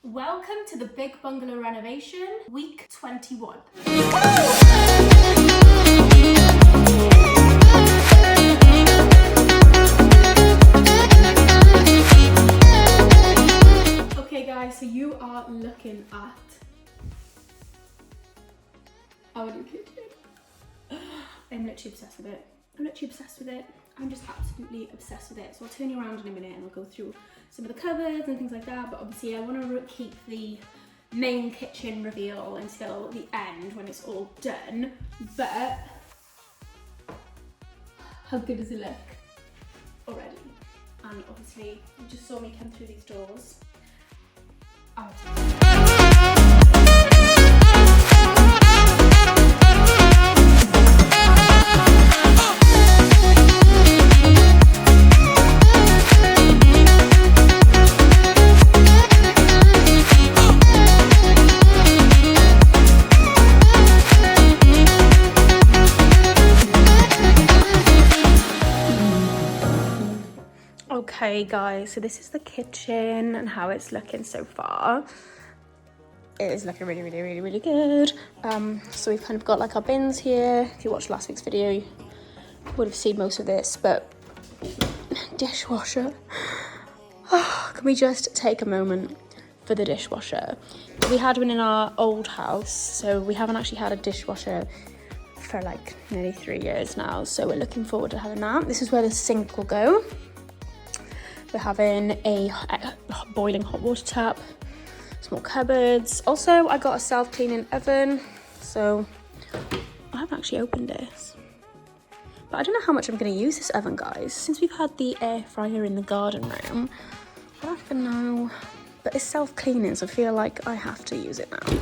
Welcome to the Big Bungalow Renovation, week 21. Okay guys, so you are looking at our new kitchen. I'm literally obsessed with it. I'm just absolutely obsessed with it. So I'll turn you around in a minute and I'll go through some of the cupboards and things like that. But obviously I want to keep the main kitchen reveal until the end when it's all done. But how good does it look already? And obviously you just saw me come through these doors. Okay guys, so this is the kitchen and how it's looking so far. It is looking really good. So we've kind of got like our bins here. If you watched last week's video, you would have seen most of this, but dishwasher. Oh, can we just take a moment for the dishwasher? We had one in our old house, so we haven't actually had a dishwasher for like nearly 3 years now, so we're looking forward to having that. This is where the sink will go. We're having a boiling hot water tap, small cupboards. Also, I got a self-cleaning oven, so I haven't actually opened this. But I don't know how much I'm going to use this oven, guys. Since we've had the air fryer in the garden room, I don't even know. But it's self-cleaning, so I feel like I have to use it now.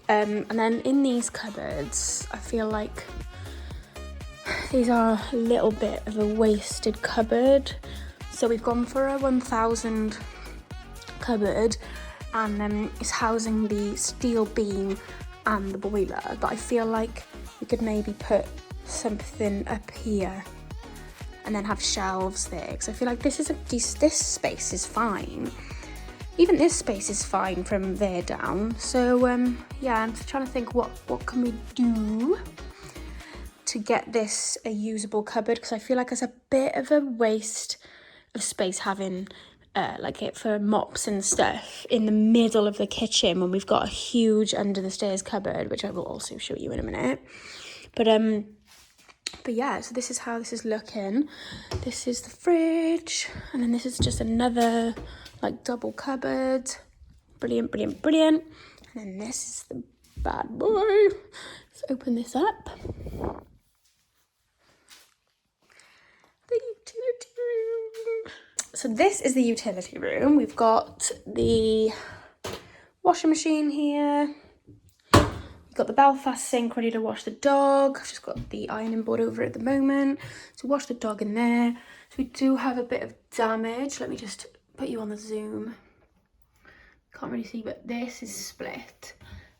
And then in these cupboards, I feel like these are a little bit of a wasted cupboard. So we've gone for a 1000 cupboard, and it's housing the steel beam and the boiler. But I feel like we could maybe put something up here and then have shelves there. Because I feel like this space is fine. Even this space is fine from there down. So yeah, I'm trying to think what can we do to get this a usable cupboard, because I feel like it's a bit of a waste of space having like it for mops and stuff in the middle of the kitchen when we've got a huge under the stairs cupboard, which I will also show you in a minute. But yeah, so this is how this is looking. This is the fridge, and then this is just another like double cupboard. Brilliant. And then this is the bad boy. Let's open this up. The utility room. So this is the utility room. We've got the washing machine here. We've got the Belfast sink ready to wash the dog. I've just got the ironing board over at the moment. So wash the dog in there. So we do have a bit of damage. Let me just put you on the zoom. Can't really see, but this is split.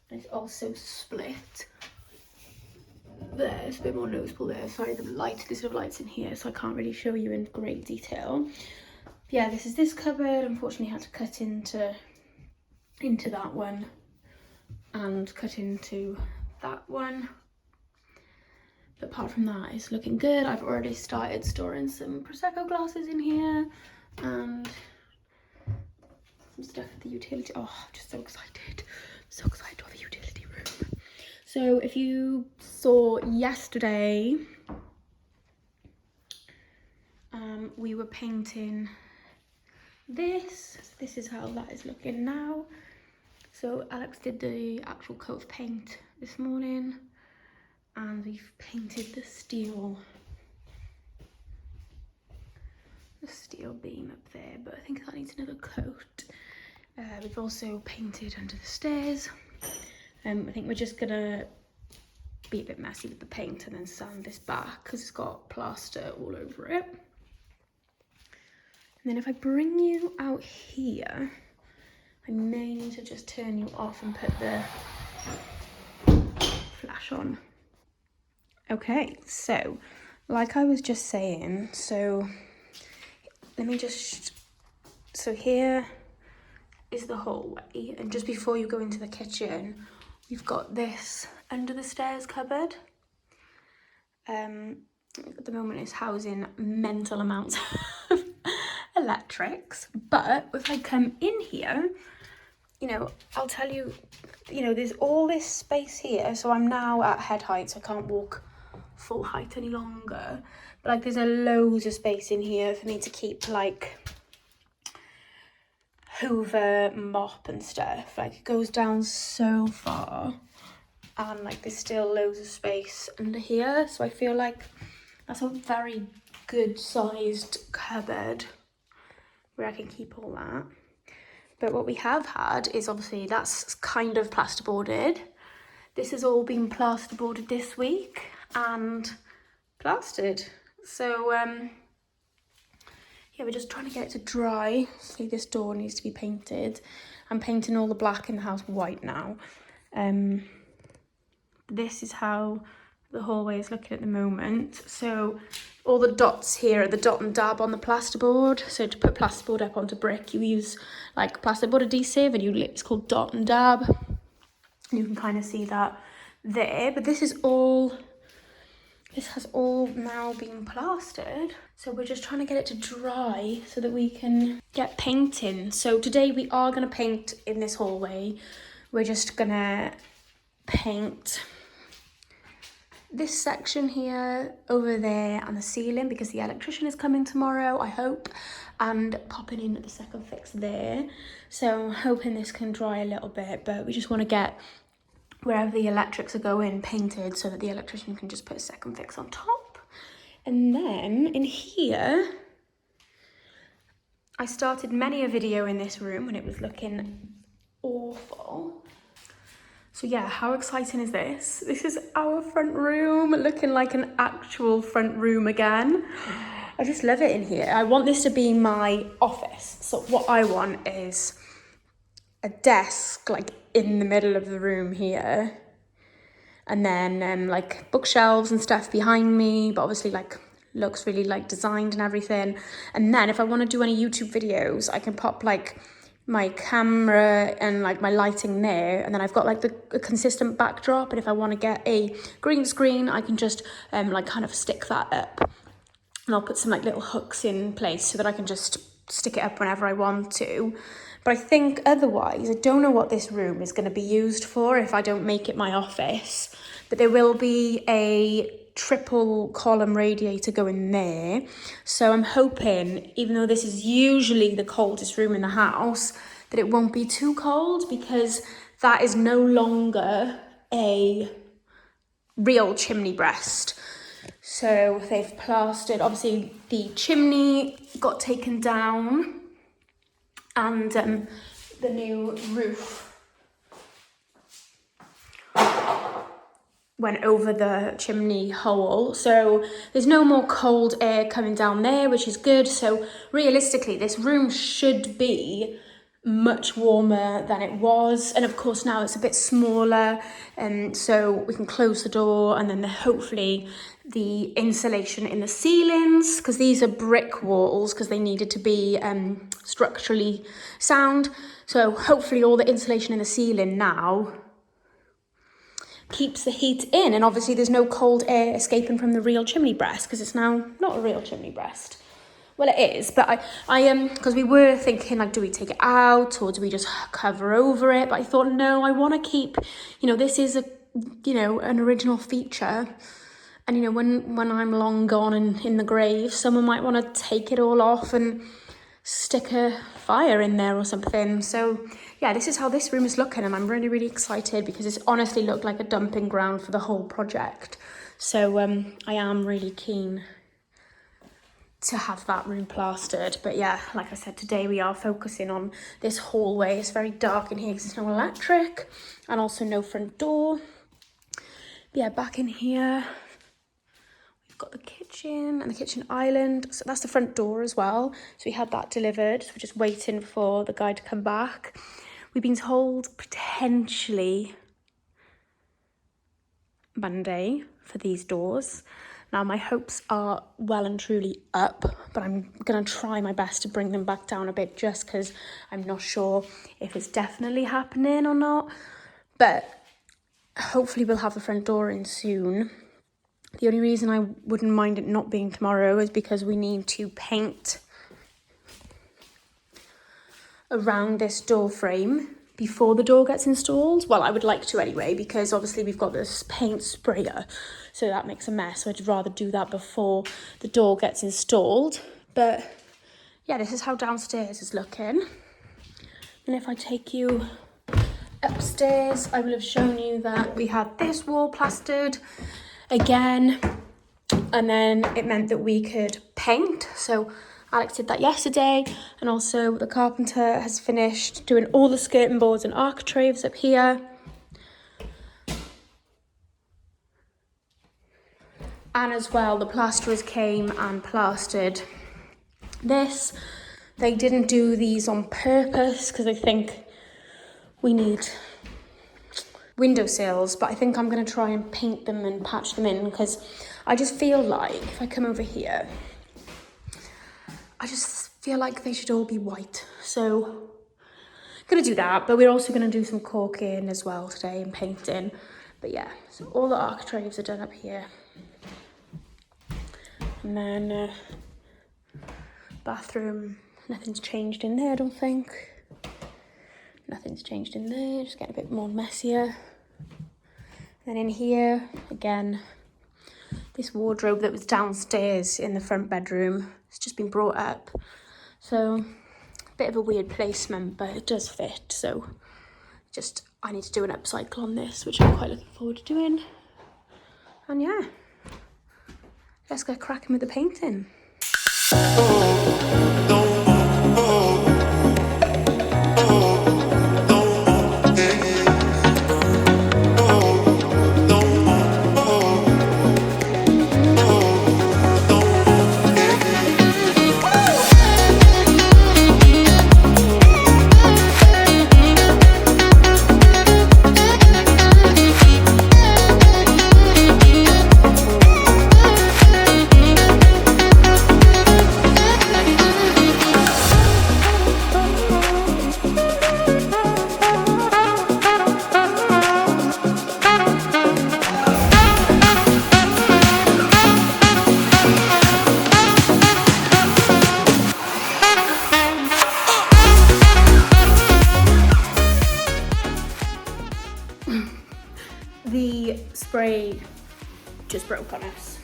And it's also split there. It's a bit more noticeable there. Sorry, there's a lights in here, so I can't really show you in great detail. Yeah, this is this cupboard. Unfortunately, I had to cut into that one and cut into that one. But apart from that, it's looking good. I've already started storing some Prosecco glasses in here and some stuff for the utility. Oh, I'm just so excited. So excited for the utility room. So if you saw yesterday, we were painting this. This is how that is looking now. So Alex did the actual coat of paint this morning, and we've painted the steel beam up there, but I think that needs another coat. We've also painted under the stairs. I think we're just gonna be a bit messy with the paint and then sand this back because it's got plaster all over it. And then if I bring you out here, I may need to just turn you off and put the flash on. Okay, so like I was just saying, so let me just, so here is the hallway, and just before you go into the kitchen, we've got this under the stairs cupboard. At the moment it's housing mental amounts of electrics, but if I come in here, you know, I'll tell you, you know, there's all this space here, so I'm now at head height, so I can't walk full height any longer, but like there's a loads of space in here for me to keep like hoover, mop and stuff. Like it goes down so far, and like there's still loads of space under here, so I feel like that's a very good sized cupboard where I can keep all that. But what we have had is obviously that's kind of plasterboarded. This has all been plasterboarded this week and plastered. So yeah, we're just trying to get it to dry. See, this door needs to be painted. I'm painting all the black in the house white now. This is how the hallway is looking at the moment. So all the dots here are the dot and dab on the plasterboard. So to put plasterboard up onto brick, you use like plasterboard adhesive, and it's called dot and dab. And you can kind of see that there. But this has all now been plastered. So we're just trying to get it to dry so that we can get painting. So today we are going to paint in this hallway. We're just going to paint this section here, over there, and the ceiling, because the electrician is coming tomorrow, I hope, and popping in at the second fix there. So I'm hoping this can dry a little bit, but we just want to get wherever the electrics are going painted so that the electrician can just put a second fix on top. And then in here, I started many a video in this room when it was looking awful. So yeah, how exciting is this? This is our front room, looking like an actual front room again. I just love it in here. I want this to be my office. So what I want is a desk like in the middle of the room here. And then like bookshelves and stuff behind me, but obviously like looks really like designed and everything. And then if I want to do any YouTube videos, I can pop like my camera and like my lighting there, and then I've got like a consistent backdrop, and if I want to get a green screen, I can just like kind of stick that up, and I'll put some like little hooks in place so that I can just stick it up whenever I want to. But I think otherwise, I don't know what this room is going to be used for if I don't make it my office, but there will be a triple column radiator going there. So I'm hoping, even though this is usually the coldest room in the house, that it won't be too cold, because that is no longer a real chimney breast. So they've plastered, obviously the chimney got taken down, and the new roof went over the chimney hole, so there's no more cold air coming down there, which is good. So realistically, this room should be much warmer than it was, and of course now it's a bit smaller, and so we can close the door, and then hopefully the insulation in the ceilings, because these are brick walls because they needed to be structurally sound, so hopefully all the insulation in the ceiling now keeps the heat in, and obviously there's no cold air escaping from the real chimney breast, because it's now not a real chimney breast. Well, it is, but I because we were thinking like, do we take it out or do we just cover over it? But I thought, no, I want to keep, you know, this is an original feature, and you know, when I'm long gone and in the grave, someone might want to take it all off and stick a fire in there or something. So yeah, this is how this room is looking, and I'm really, really excited because it's honestly looked like a dumping ground for the whole project. So I am really keen to have that room plastered. But yeah, like I said, today we are focusing on this hallway. It's very dark in here because there's no electric and also no front door. But yeah, back in here we've got the kitchen and the kitchen island, so that's the front door as well. So we had that delivered, so we're just waiting for the guy to come back. We've been told potentially Monday for these doors, Now my hopes are well and truly up, but I'm gonna try my best to bring them back down a bit just because I'm not sure if it's definitely happening or not. But hopefully we'll have the front door in soon. The only reason I wouldn't mind it not being tomorrow is because we need to paint around this door frame before the door gets installed. Well, I would like to anyway, because obviously we've got this paint sprayer, so that makes a mess. So I'd rather do that before the door gets installed. But yeah, this is how downstairs is looking. And if I take you upstairs, I will have shown you that we had this wall plastered again, and then it meant that we could paint. So Alex did that yesterday, and also the carpenter has finished doing all the skirting boards and architraves up here. And as well, the plasterers came and plastered this. They didn't do these on purpose because I think we need windowsills, but I think I'm going to try and paint them and patch them in, because I just feel like if I come over here, I just feel like they should all be white. So I'm going to do that, but we're also going to do some caulking as well today and painting. But yeah, so all the architraves are done up here. And then bathroom, nothing's changed in there, I don't think. Nothing's changed in there, just getting a bit more messier. And in here, again, this wardrobe that was downstairs in the front bedroom, it's just been brought up. So, a bit of a weird placement, but it does fit. So, just, I need to do an upcycle on this, which I'm quite looking forward to doing. And yeah, let's get cracking with the painting. The spray just broke on us.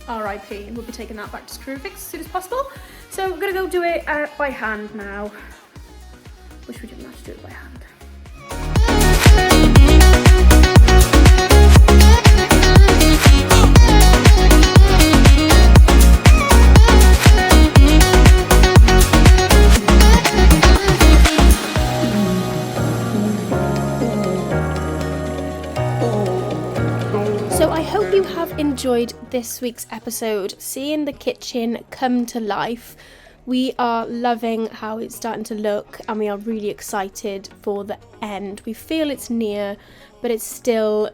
RIP, we'll be taking that back to Screwfix as soon as possible. So we're gonna go do it by hand now. Wish we didn't have to do it by hand. So I hope you have enjoyed this week's episode, seeing the kitchen come to life. We are loving how it's starting to look, and we are really excited for the end. We feel it's near, but it's still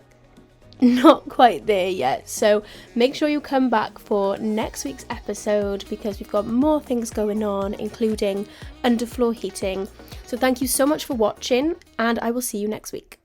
not quite there yet. So make sure you come back for next week's episode, because we've got more things going on, including underfloor heating. So thank you so much for watching, and I will see you next week.